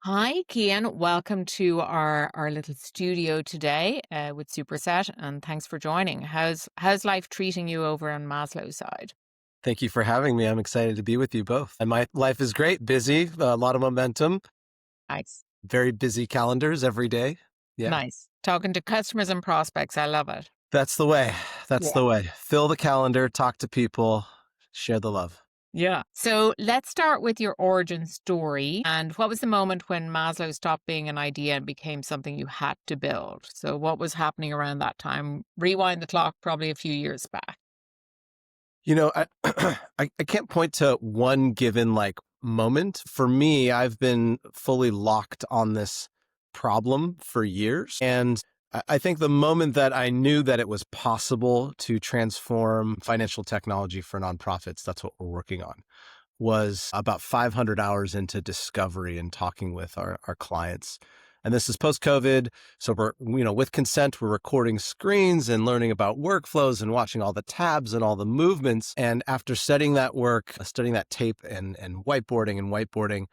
Hi, Kian. Welcome to our little studio today with Superset, and thanks for joining. How's life treating you over on Maslow's side? Thank you for having me. I'm excited to be with you both. And my life is great, busy, a lot of momentum, Nice, very busy calendars every day. Yeah, nice. Talking to customers and prospects. I love it. that's the way. That's Yeah. the way. Fill the calendar, talk to people, share the love. Yeah. So let's start with your origin story. And what was the moment when Maslow stopped being an idea and became something you had to build? So what was happening around that time? Rewind the clock probably a few years back. I, I can't point to one given moment. For me, I've been fully locked on this problem for years. And I think the moment that I knew that it was possible to transform financial technology for nonprofits, that's what we're working on, was about 500 hours into discovery and talking with our clients. And this is post-COVID. So with consent, we're recording screens and learning about workflows and watching all the tabs and all the movements. And after studying that work, studying that tape and whiteboarding,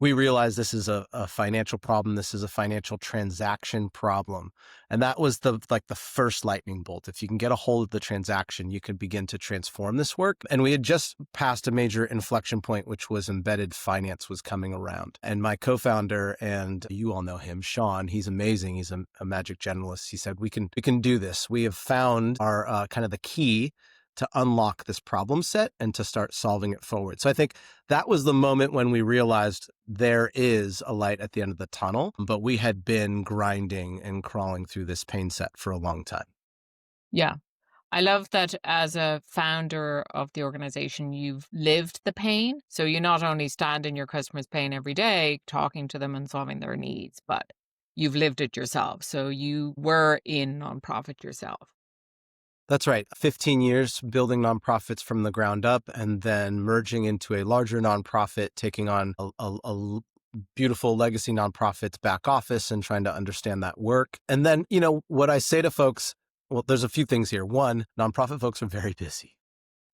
we realized this is a financial problem. This is a financial transaction problem. And that was the first lightning bolt. If you can get a hold of the transaction, you can begin to transform this work. And we had just passed a major inflection point, which was embedded finance was coming around. And my co-founder, and you all know him, Sean, he's amazing. He's a magic generalist. He said, we can do this. We have found our kind of the key to unlock this problem set and to start solving it forward. So I think that was the moment when we realized there is a light at the end of the tunnel, but we had been grinding and crawling through this pain set for a long time. Yeah. I love that as a founder of the organization, you've lived the pain. So you not only stand in your customers' pain every day, talking to them and solving their needs, but you've lived it yourself. So you were in nonprofit yourself. That's right. 15 years building nonprofits from the ground up and then merging into a larger nonprofit, taking on a beautiful legacy nonprofit's back office and trying to understand that work. And then, what I say to folks, well, there's a few things here. One, nonprofit folks are very busy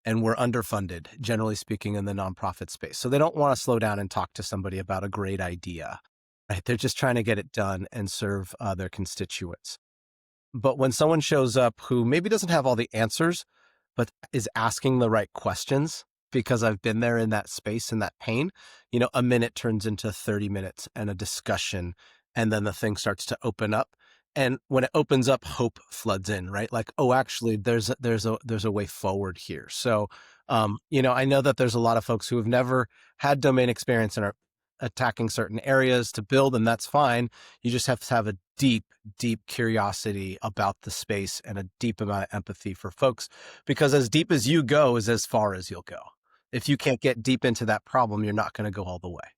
and we're underfunded, generally speaking, in the nonprofit space. So they don't want to slow down and talk to somebody about a great idea, right? They're just trying to get it done and serve their constituents. But when someone shows up who maybe doesn't have all the answers, but is asking the right questions, because I've been there in that space and that pain, a minute turns into 30 minutes and a discussion. And then the thing starts to open up. And when it opens up, hope floods in, right? Like, oh, actually, there's a way forward here. So, I know that there's a lot of folks who have never had domain experience and are attacking certain areas to build, and that's fine. You just have to have a deep, deep curiosity about the space and a deep amount of empathy for folks, because as deep as you go is as far as you'll go. If you can't get deep into that problem, you're not going to go all the way.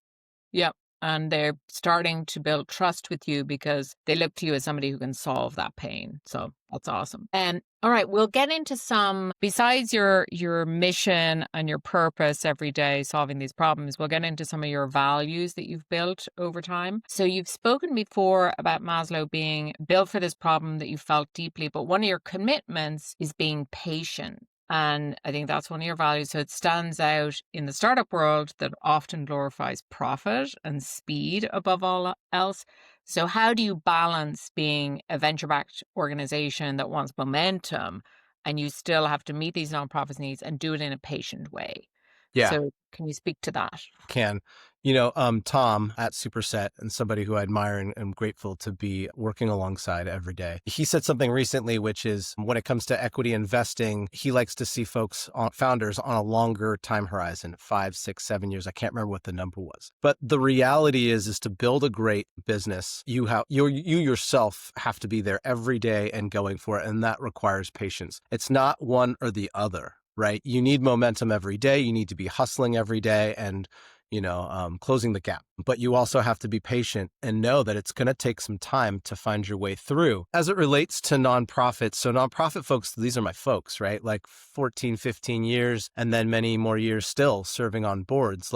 Yep. And they're starting to build trust with you because they look to you as somebody who can solve that pain. So that's awesome. And all right, we'll get into some besides your mission and your purpose every day solving these problems. We'll get into some of your values that you've built over time. So you've spoken before about Maslow being built for this problem that you felt deeply, but one of your commitments is being patient. And I think that's one of your values. So it stands out in the startup world that often glorifies profit and speed above all else. So, how do you balance being a venture backed organization that wants momentum and you still have to meet these nonprofits' needs and do it in a patient way? Yeah. So, can you speak to that? Can. Tom at Superset, and somebody who I admire and am grateful to be working alongside every day. He said something recently, which is when it comes to equity investing, he likes to see founders on a longer time horizon, 5, 6, 7 years. I can't remember what the number was. But the reality is to build a great business, you yourself have to be there every day and going for it. And that requires patience. It's not one or the other. Right? You need momentum every day. You need to be hustling every day and, closing the gap. But you also have to be patient and know that it's going to take some time to find your way through. As it relates to nonprofits, so nonprofit folks, these are my folks, right? Like 14, 15 years, and then many more years still serving on boards.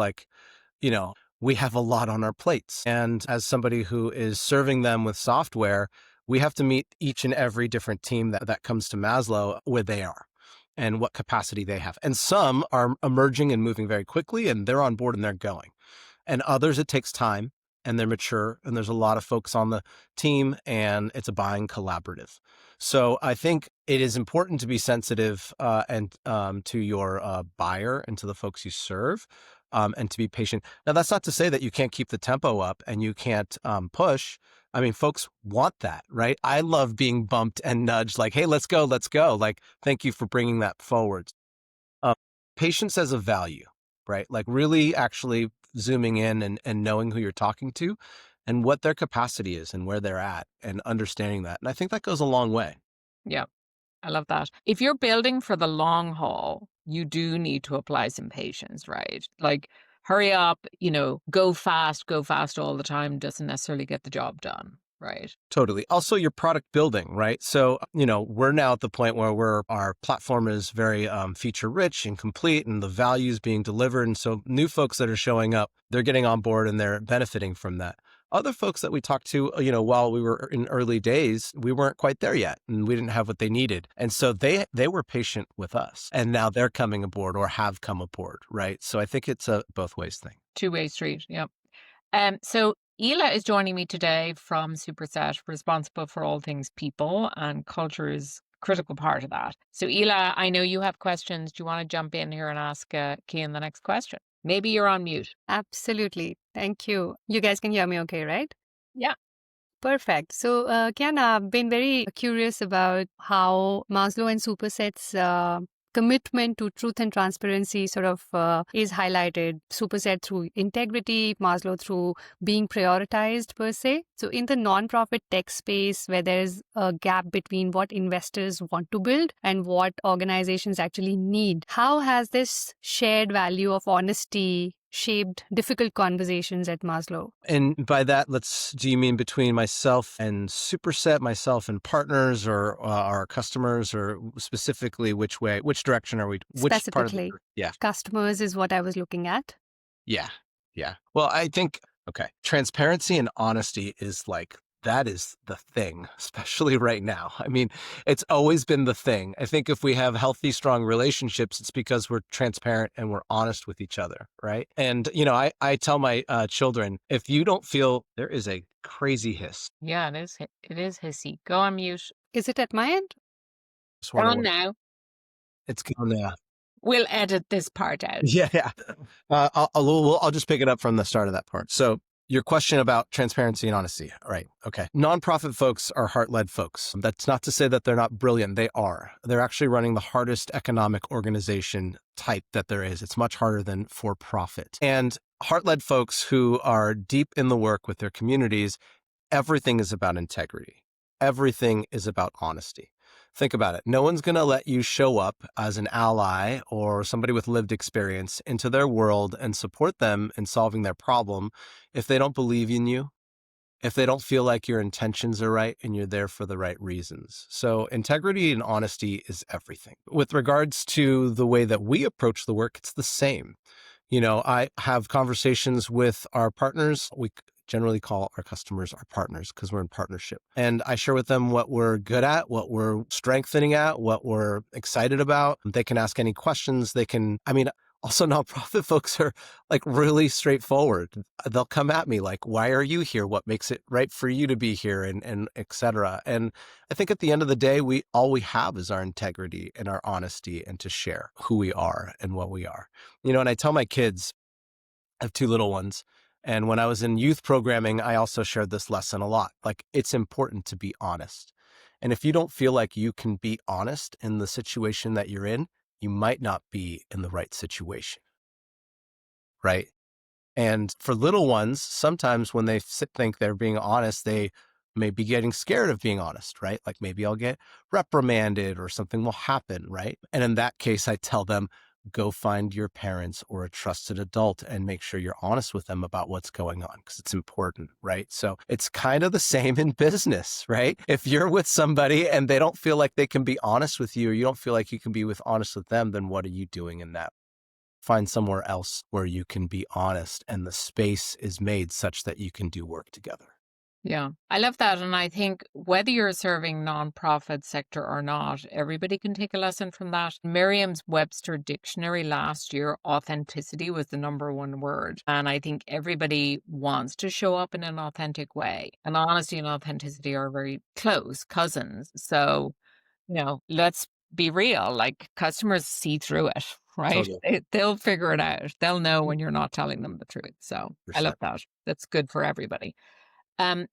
We have a lot on our plates. And as somebody who is serving them with software, we have to meet each and every different team that comes to Maslow where they are and what capacity they have. And some are emerging and moving very quickly and they're on board and they're going. And others, it takes time. and they're mature, and there's a lot of folks on the team, and it's a buying collaborative. So I think it is important to be sensitive and to your buyer and to the folks you serve, and to be patient. Now, that's not to say that you can't keep the tempo up and you can't push. I mean, folks want that, right? I love being bumped and nudged, like, "Hey, let's go, let's go." Like, thank you for bringing that forward. Um, Patience as a value, right? Like really actually zooming in and knowing who you're talking to and what their capacity is and where they're at and understanding that. And I think that goes a long way. Yeah. I love that. If you're building for the long haul, you do need to apply some patience, right? Like, hurry up, go fast all the time doesn't necessarily get the job done, right? Totally. Also, your product building, right? So, we're now at the point where our platform is very feature rich and complete, and the value is being delivered. And so, new folks that are showing up, they're getting on board and they're benefiting from that. Other folks that we talked to, while we were in early days, we weren't quite there yet, and we didn't have what they needed, and so they were patient with us, and now they're coming aboard or have come aboard, right? So, I think it's a both ways thing. Two-way street. Yep. So Ela is joining me today from Superset, responsible for all things people, and culture is a critical part of that. So Ela, I know you have questions. Do you want to jump in here and ask Kian the next question? Maybe you're on mute. Absolutely. Thank you. You guys can hear me okay, right? Yeah. Perfect. So, Kian, I've been very curious about how Maslow and Superset's commitment to truth and transparency sort of is highlighted. Superset through integrity, Maslow through being prioritized per se. So, in the nonprofit tech space where there's a gap between what investors want to build and what organizations actually need, how has this shared value of honesty shaped difficult conversations at Maslow? And by that, do you mean between myself and Superset, myself and partners, or our customers, or specifically which direction are we, which part of Specifically, yeah. customers is what I was looking at. Yeah. Yeah. Well, I think, okay, transparency and honesty that is the thing, especially right now. I mean, it's always been the thing. I think if we have healthy, strong relationships, it's because we're transparent and we're honest with each other, right? And, I tell my children, if you don't feel there is a crazy hiss, Yeah, it is. It is hissy. Go on mute. Is it at my end? just wonder On what now. it's going to. We'll edit this part out. Yeah, yeah. I'll just pick it up from the start of that part. So your question about transparency and honesty. All right. Okay. Nonprofit folks are heart-led folks. That's not to say that they're not brilliant. They are. They're actually running the hardest economic organization type that there is. It's much harder than for-profit. And heart-led folks who are deep in the work with their communities, everything is about integrity. Everything is about honesty. Think about it. No one's going to let you show up as an ally or somebody with lived experience into their world and support them in solving their problem if they don't believe in you, if they don't feel like your intentions are right and you're there for the right reasons. So integrity and honesty is everything. With regards to the way that we approach the work, it's the same. I have conversations with our partners. We generally call our customers our partners because we're in partnership. And I share with them what we're good at, what we're strengthening at, what we're excited about. They can ask any questions. Also nonprofit folks are like really straightforward. They'll come at me like, why are you here? What makes it right for you to be here? And et cetera. And I think at the end of the day, all we have is our integrity and our honesty and to share who we are and what we are. And I tell my kids, I have two little ones. And when I was in youth programming, I also shared this lesson a lot. Like, it's important to be honest. And if you don't feel like you can be honest in the situation that you're in, you might not be in the right situation, right? And for little ones, sometimes when they think they're being honest, they may be getting scared of being honest, right? Like maybe I'll get reprimanded or something will happen, right? And in that case, I tell them, go find your parents or a trusted adult and make sure you're honest with them about what's going on because it's important, right? So it's kind of the same in business, right? If you're with somebody and they don't feel like they can be honest with you or you don't feel like you can be honest with them, then what are you doing in that? Find somewhere else where you can be honest and the space is made such that you can do work together. Yeah, I love that. And I think whether you're serving nonprofit sector or not, everybody can take a lesson from that. Merriam-Webster dictionary last year, authenticity was the number one word. And I think everybody wants to show up in an authentic way. And honesty and authenticity are very close cousins. So, let's be real. Like customers see through it, right? Totally. They'll figure it out. They'll know when you're not telling them the truth. So I love 100%. that. That's good for everybody.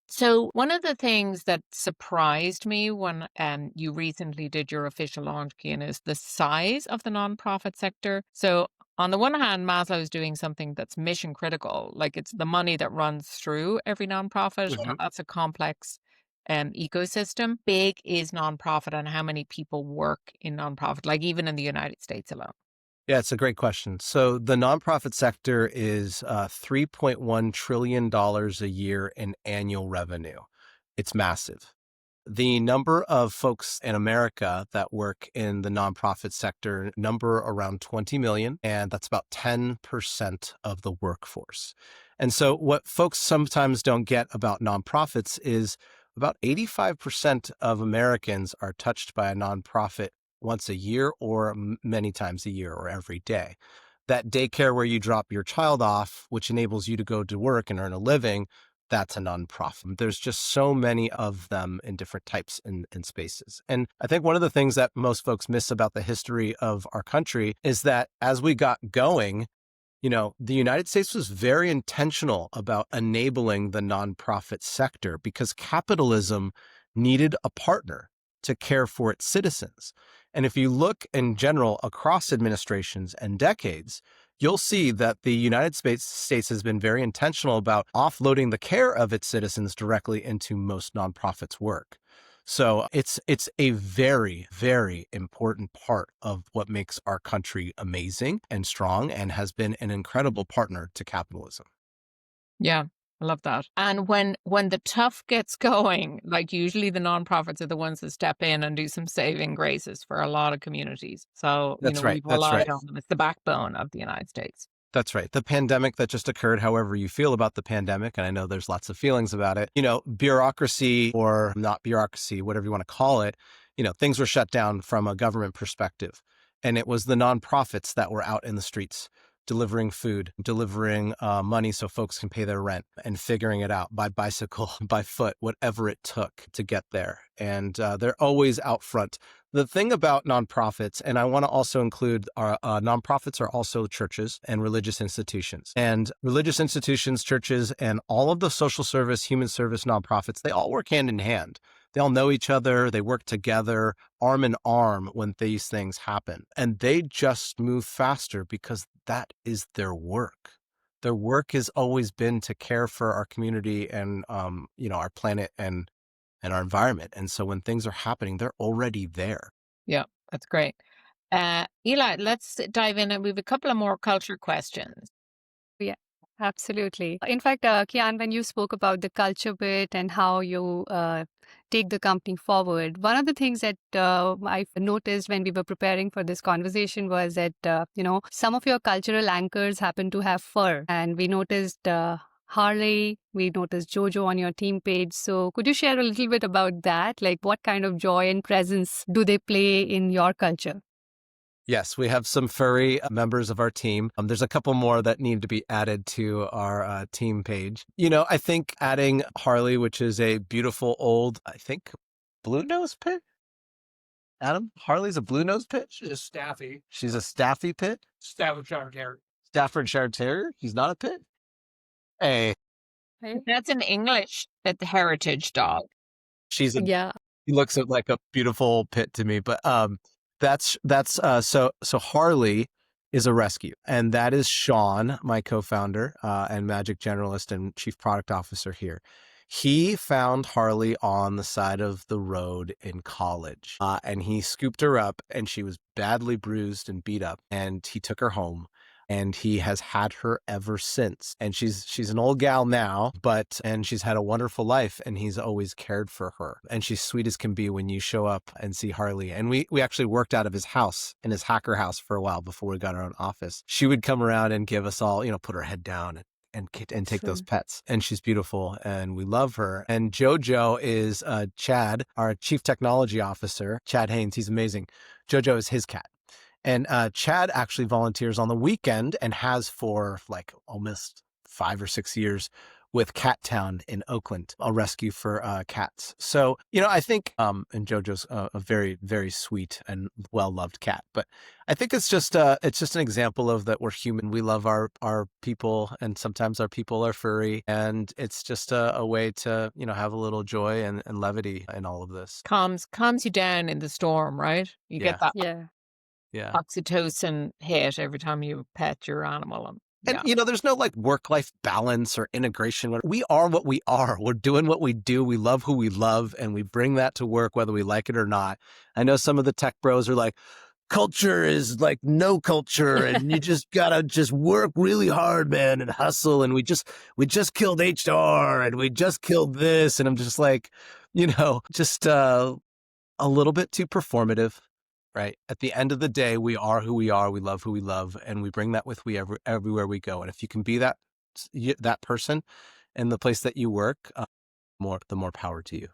So one of the things that surprised me when you recently did your official launch, Kian, is the size of the nonprofit sector. So on the one hand, Maslow is doing something that's mission critical, like it's the money that runs through every nonprofit, and that's a complex ecosystem. Big is nonprofit, and how many people work in nonprofit, like even in the United States alone. Yeah, it's a great question. So the nonprofit sector is $3.1 trillion a year in annual revenue. It's massive. The number of folks in America that work in the nonprofit sector number around 20 million, and that's about 10% of the workforce. And so what folks sometimes don't get about nonprofits is about 85% of Americans are touched by a nonprofit once a year or many times a year or every day. That daycare where you drop your child off, which enables you to go to work and earn a living, that's a nonprofit. There's just so many of them in different types and spaces. And I think one of the things that most folks miss about the history of our country is that as we got going, the United States was very intentional about enabling the nonprofit sector because capitalism needed a partner to care for its citizens. And if you look in general across administrations and decades, you'll see that the United States has been very intentional about offloading the care of its citizens directly into most nonprofits' work. So it's a very, very important part of what makes our country amazing and strong and has been an incredible partner to capitalism. Yeah, I love that. And when the tough gets going, like usually the nonprofits are the ones that step in and do some saving graces for a lot of communities. So, That's right. we've That's relied right. on them. It's the backbone of the United States. That's right. The pandemic that just occurred, however you feel about the pandemic, and I know there's lots of feelings about it, bureaucracy or not bureaucracy, whatever you want to call it, things were shut down from a government perspective. And it was the nonprofits that were out in the streets delivering food, delivering money so folks can pay their rent and figuring it out by bicycle, by foot, whatever it took to get there. And they're always out front. The thing about nonprofits, and I want to also include our nonprofits are also churches and religious institutions. And religious institutions, churches, and all of the social service, human service nonprofits, they all work hand in hand. They all know each other. They work together, arm in arm when these things happen. And they just move faster because that is their work. Their work has always been to care for our community and, our planet and our environment. And so when things are happening, they're already there. Yeah, that's great. Eli, let's dive in, and we have a couple of more culture questions. Yeah, absolutely. In fact, Kian, when you spoke about the culture bit and how you take the company forward, one of the things that I noticed when we were preparing for this conversation was that, some of your cultural anchors happen to have fur. And we noticed Harley, we noticed Jojo on your team page. So could you share a little bit about that? Like what kind of joy and presence do they play in your culture? Yes, we have some furry members of our team. There's a couple more that need to be added to our team page. I think adding Harley, which is a beautiful old, I think, blue nose pit. Adam, Harley's a blue nose pit. She's a Staffy. She's a Staffy pit. Staffordshire Terrier. Staffordshire Terrier. He's not a pit. Hey, That's an English heritage dog. she's a. Yeah. He looks like a beautiful pit to me, but so Harley is a rescue, and that is Sean, my co-founder and Magic Generalist and Chief Product Officer here. He found Harley on the side of the road in college, and he scooped her up, and she was badly bruised and beat up, and he took her home. And he has had her ever since. And she's an old gal now, and she's had a wonderful life, and he's always cared for her. And she's sweet as can be when you show up and see Harley. And we actually worked out of his house, in his hacker house for a while before we got our own office. She would come around and give us all, put her head down and and take those True. pets. And she's beautiful and we love her. And Jojo is Chad, our chief technology officer, Chad Haynes. He's amazing. Jojo is his cat. And Chad actually volunteers on the weekend and has for like almost 5 or 6 years with Cat Town in Oakland, a rescue for cats. So, I think, and Jojo's a very, very sweet and well-loved cat, but I think it's just an example of that we're human. We love our people, and sometimes our people are furry, and it's just a way to, have a little joy and levity in all of this. Calms you down in the storm, right? You Yeah. get that Yeah. Yeah. oxytocin hit every time you pet your animal. And, there's no like work-life balance or integration. We are what we are. We're doing what we do. We love who we love, and we bring that to work, whether we like it or not. I know some of the tech bros are like, culture is like no culture, and you just gotta just work really hard, man, and hustle. And we just killed HR, and we just killed this. And I'm just like, just a little bit too performative. Right. At the end of the day, we are who we are. We love who we love, and we bring that with we everywhere we go. And if you can be that person in the place that you work, the more power to you.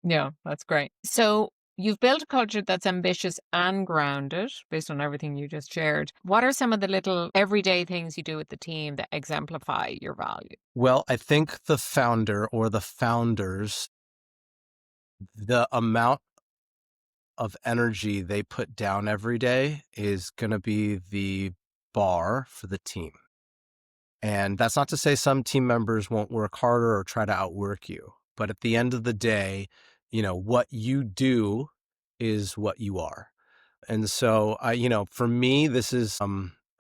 Yeah, that's great. So you've built a culture that's ambitious and grounded based on everything you just shared. What are some of the little everyday things you do with the team that exemplify your value? Well, I think the founder or the founders, the amount of energy they put down every day is going to be the bar for the team. And that's not to say some team members won't work harder or try to outwork you. But at the end of the day, what you do is what you are. And so, for me, this is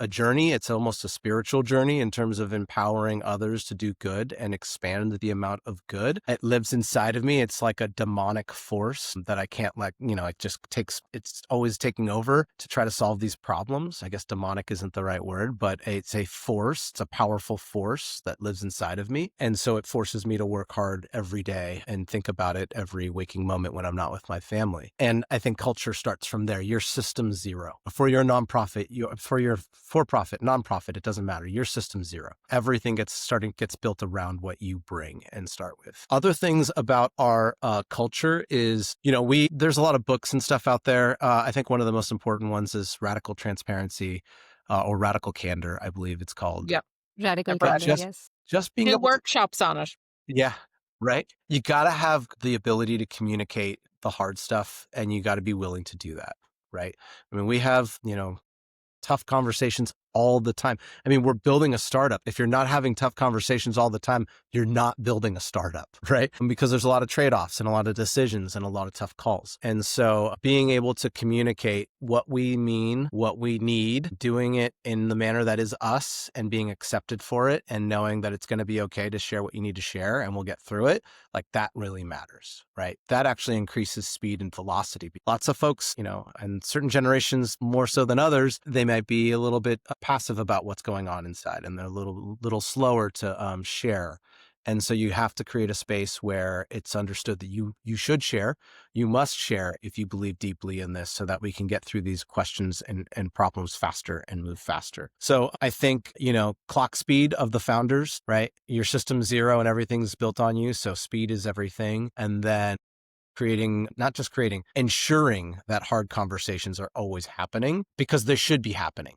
a journey. It's almost a spiritual journey in terms of empowering others to do good and expand the amount of good. It lives inside of me. It's like a demonic force that I can't it's always taking over to try to solve these problems. I guess demonic isn't the right word, but it's a force. It's a powerful force that lives inside of me. And so it forces me to work hard every day and think about it every waking moment when I'm not with my family. And I think culture starts from there. Your system zero. For your nonprofit, for your for-profit, nonprofit, it doesn't matter. Your system zero. Everything gets built around what you bring and start with. Other things about our culture is, there's a lot of books and stuff out there. I think one of the most important ones is Radical Transparency or Radical Candor, I believe it's called. Yep. Radical But candor, yes. Just being do able to, workshops on it. yeah, right. You got to have the ability to communicate the hard stuff, and you got to be willing to do that, right? I mean, we have, tough conversations all the time. I mean, we're building a startup. If you're not having tough conversations all the time, you're not building a startup, right? Because there's a lot of trade-offs and a lot of decisions and a lot of tough calls. And so being able to communicate what we mean, what we need, doing it in the manner that is us and being accepted for it and knowing that it's going to be okay to share what you need to share and we'll get through it, like that really matters, right? That actually increases speed and velocity. Lots of folks, and certain generations more so than others, they might be a little bit passive about what's going on inside, and they're a little slower to share. And so you have to create a space where it's understood that you should share, you must share if you believe deeply in this, so that we can get through these questions and problems faster and move faster. So I think, clock speed of the founders, right? Your system zero and everything's built on you. So speed is everything. And then ensuring that hard conversations are always happening, because they should be happening.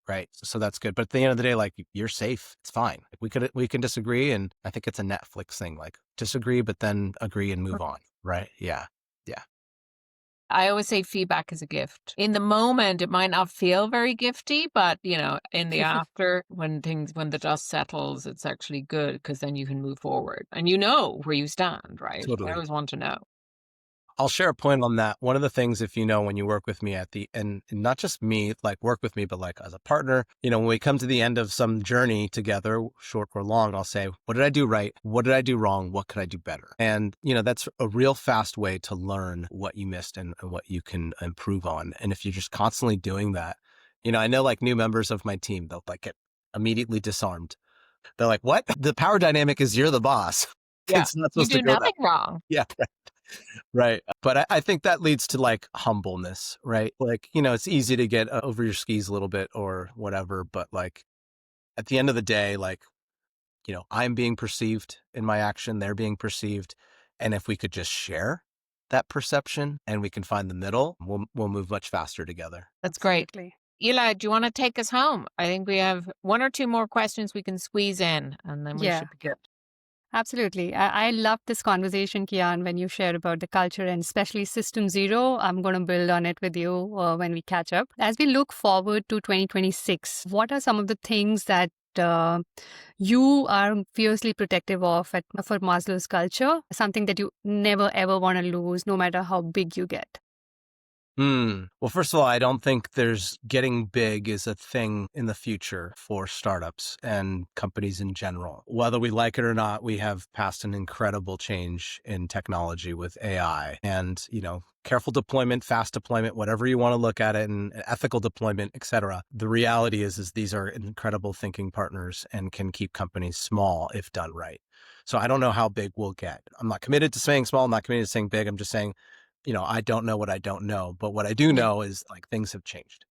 Right. So that's good. But at the end of the day, like, you're safe. It's fine. Like, we can disagree. And I think it's a Netflix thing, like disagree, but then agree and move on. Right. Yeah. Yeah. I always say feedback is a gift. In the moment, it might not feel very gifty, but in the after, when the dust settles, it's actually good, because then you can move forward and where you stand, right? Totally. I always want to know. I'll share a point on that. One of the things, if when you work with me and not just me, like work with me, but like as a partner, when we come to the end of some journey together, short or long, I'll say, what did I do right? What did I do wrong? What could I do better? And, that's a real fast way to learn what you missed and what you can improve on. And if you're just constantly doing that, I know like new members of my team, they'll like get immediately disarmed. They're like, what? The power dynamic is you're the boss. Yeah. It's not You supposed to do go nothing wrong. Yeah. Right. But I think that leads to like humbleness, right? Like, it's easy to get over your skis a little bit or whatever. But like at the end of the day, like I'm being perceived in my action, they're being perceived. And if we could just share that perception and we can find the middle, we'll move much faster together. That's great. Absolutely. Eli, do you want to take us home? I think we have one or two more questions we can squeeze in, and then we Yeah. should be good. Absolutely. I love this conversation, Kian, when you share about the culture and especially System Zero. I'm going to build on it with you when we catch up. As we look forward to 2026, what are some of the things that you are fiercely protective of for Maslow's culture? Something that you never ever want to lose, no matter how big you get. Well, first of all, I don't think there's getting big is a thing in the future for startups and companies in general. Whether we like it or not, we have passed an incredible change in technology with AI and, careful deployment, fast deployment, whatever you want to look at it, and ethical deployment, et cetera. The reality is these are incredible thinking partners and can keep companies small if done right. So I don't know how big we'll get. I'm not committed to saying small. I'm not committed to saying big. I'm just saying, I don't know what I don't know, but what I do know is things have changed.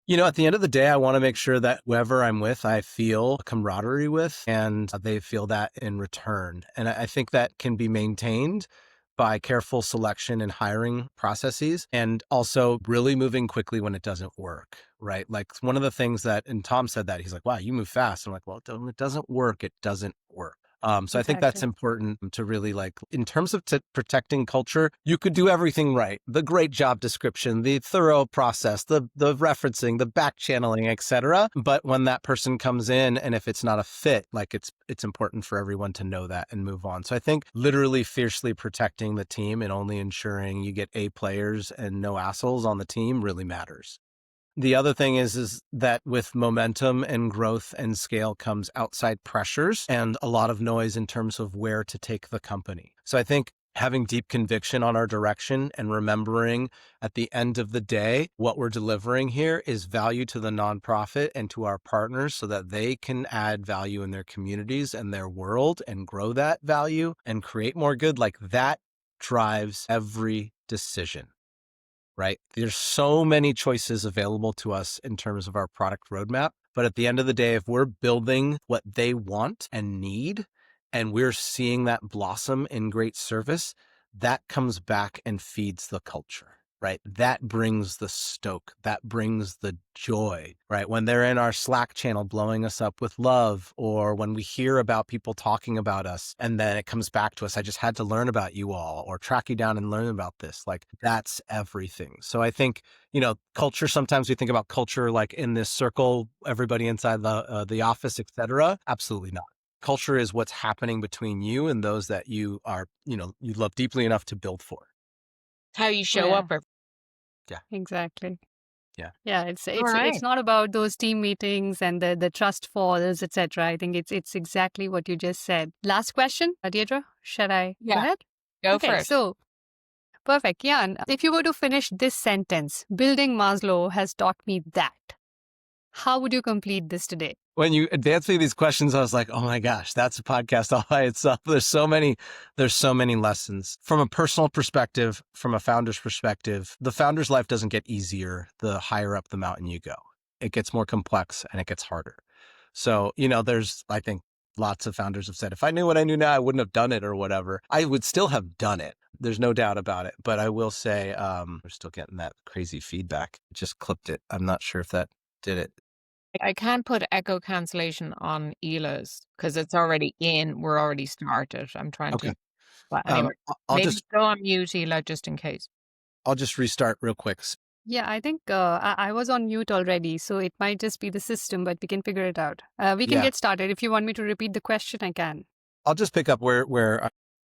At the end of the day, I want to make sure that whoever I'm with, I feel camaraderie with, and they feel that in return. And I think that can be maintained by careful selection and hiring processes, and also really moving quickly when it doesn't work, right? Like one of the things and Tom said that, he's like, wow, you move fast. I'm like, well, when it doesn't work, it doesn't work. So I think that's important to really in terms of protecting culture, you could do everything right. The great job description, the thorough process, the referencing, the back channeling, et cetera. But when that person comes in and if it's not a fit, it's important for everyone to know that and move on. So I think literally fiercely protecting the team and only ensuring you get A players and no assholes on the team really matters. The other thing is that with momentum and growth and scale comes outside pressures and a lot of noise in terms of where to take the company. So I think having deep conviction on our direction and remembering at the end of the day, what we're delivering here is value to the nonprofit and to our partners so that they can add value in their communities and their world and grow that value and create more good. That drives every decision. Right? There's so many choices available to us in terms of our product roadmap. But at the end of the day, if we're building what they want and need, and we're seeing that blossom in great service, that comes back and feeds the culture, right? That brings the stoke, that brings the joy, right? When they're in our Slack channel blowing us up with love, or when we hear about people talking about us and then it comes back to us, I just had to learn about you all or track you down and learn about this. That's everything. So I think, culture, sometimes we think about culture in this circle, everybody inside the office, et cetera. Absolutely not. Culture is what's happening between you and those that you are, you love deeply enough to build for. How you show up. Yeah. Exactly. Yeah. Yeah, it's right. not about those team meetings and the trust falls, etc. I think it's exactly what you just said. Last question, Deirdre, shall I go ahead? Go for it. So perfect. Yeah, if you were to finish this sentence, building Maslow has taught me that. How would you complete this today? When you advance me these questions, I was like, oh my gosh, that's a podcast all by itself. There's so many lessons. From a personal perspective, from a founder's perspective, the founder's life doesn't get easier the higher up the mountain you go. It gets more complex and it gets harder. So, there's, I think, lots of founders have said, if I knew what I knew now, I wouldn't have done it or whatever. I would still have done it. There's no doubt about it. But I will say, we're still getting that crazy feedback. Just clipped it. I'm not sure if that did it. I can't put echo cancellation on Ela's because it's already in. We're already started. I'm trying to. But anyway, maybe go on mute, Ela, just in case. I'll just restart real quick. Yeah, I think I was on mute already, so it might just be the system, but we can figure it out. We can get started. If you want me to repeat the question, I can. I'll just pick up where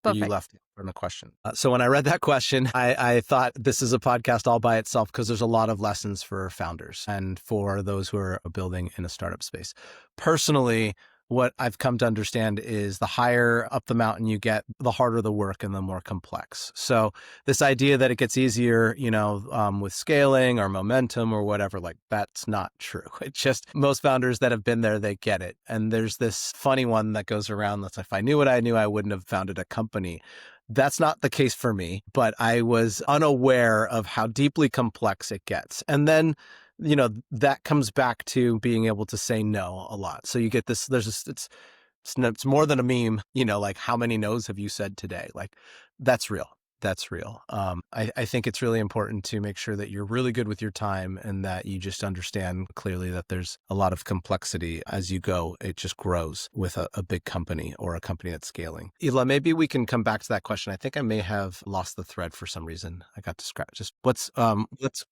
you left from the question. So when I read that question, I thought this is a podcast all by itself because there's a lot of lessons for founders and for those who are building in a startup space. Personally, what I've come to understand is the higher up the mountain you get, the harder the work and the more complex. So this idea that it gets easier, with scaling or momentum or whatever, that's not true. It's just most founders that have been there, they get it. And there's this funny one that goes around that's if I knew what I knew, I wouldn't have founded a company. That's not the case for me, but I was unaware of how deeply complex it gets. And then that comes back to being able to say no a lot. So you get this, it's more than a meme, like how many no's have you said today? Like that's real. That's real. I think it's really important to make sure that you're really good with your time and that you just understand clearly that there's a lot of complexity as you go. It just grows with a big company or a company that's scaling. Ela, maybe we can come back to that question. I think I may have lost the thread for some reason. I got distracted. Just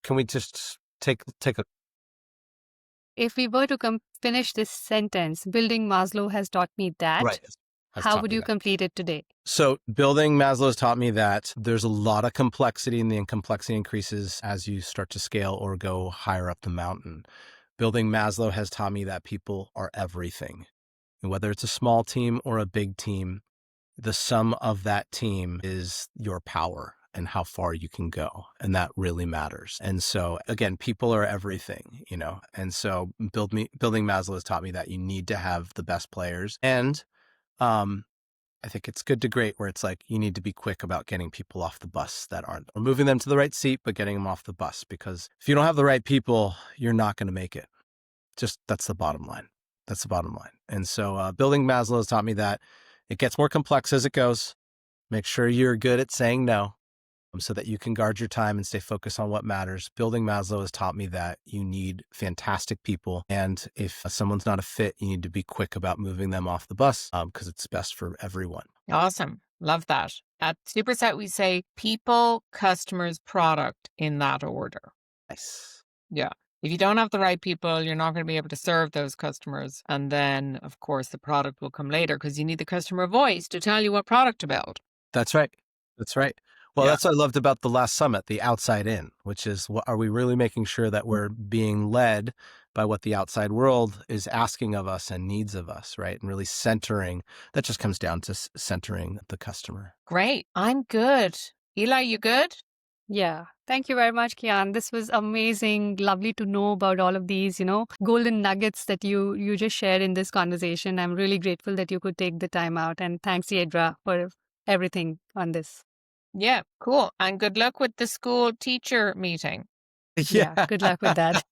can we just take a If we were to finish this sentence, building Maslow has taught me that. right. How would you complete it today? So building Maslow has taught me that there's a lot of complexity, and the complexity increases as you start to scale or go higher up the mountain. Building Maslow has taught me that people are everything. And whether it's a small team or a big team, the sum of that team is your power and how far you can go. And that really matters. And so again, people are everything, and so building Maslow has taught me that you need to have the best players. And I think it's good to great where it's like you need to be quick about getting people off the bus that aren't, or moving them to the right seat, but getting them off the bus, because if you don't have the right people, you're not going to make it. That's the bottom line. That's the bottom line. And so building Maslow has taught me that it gets more complex as it goes. Make sure you're good at saying no, so that you can guard your time and stay focused on what matters. Building Maslow has taught me that you need fantastic people. And if someone's not a fit, you need to be quick about moving them off the bus because it's best for everyone. Awesome. Love that. At Superset, we say people, customers, product in that order. Nice. Yeah. If you don't have the right people, you're not going to be able to serve those customers. And then, of course, the product will come later because you need the customer voice to tell you what product to build. That's right. That's right. Well, that's what I loved about the last summit, the outside in, which is, are we really making sure that we're being led by what the outside world is asking of us and needs of us, right? And really centering, that just comes down to centering the customer. Great. I'm good. Eli, you good? Yeah. Thank you very much, Kian. This was amazing. Lovely to know about all of these, golden nuggets that you just shared in this conversation. I'm really grateful that you could take the time out. And thanks, Yedra, for everything on this. Yeah, cool. And good luck with the school teacher meeting. Yeah, good luck with that.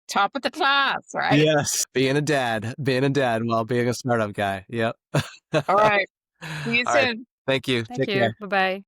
Top of the class, right? Yes, being a dad while being a startup guy. Yep. All right. See you All soon. right. Thank you. Thank Take you. care. Bye-bye.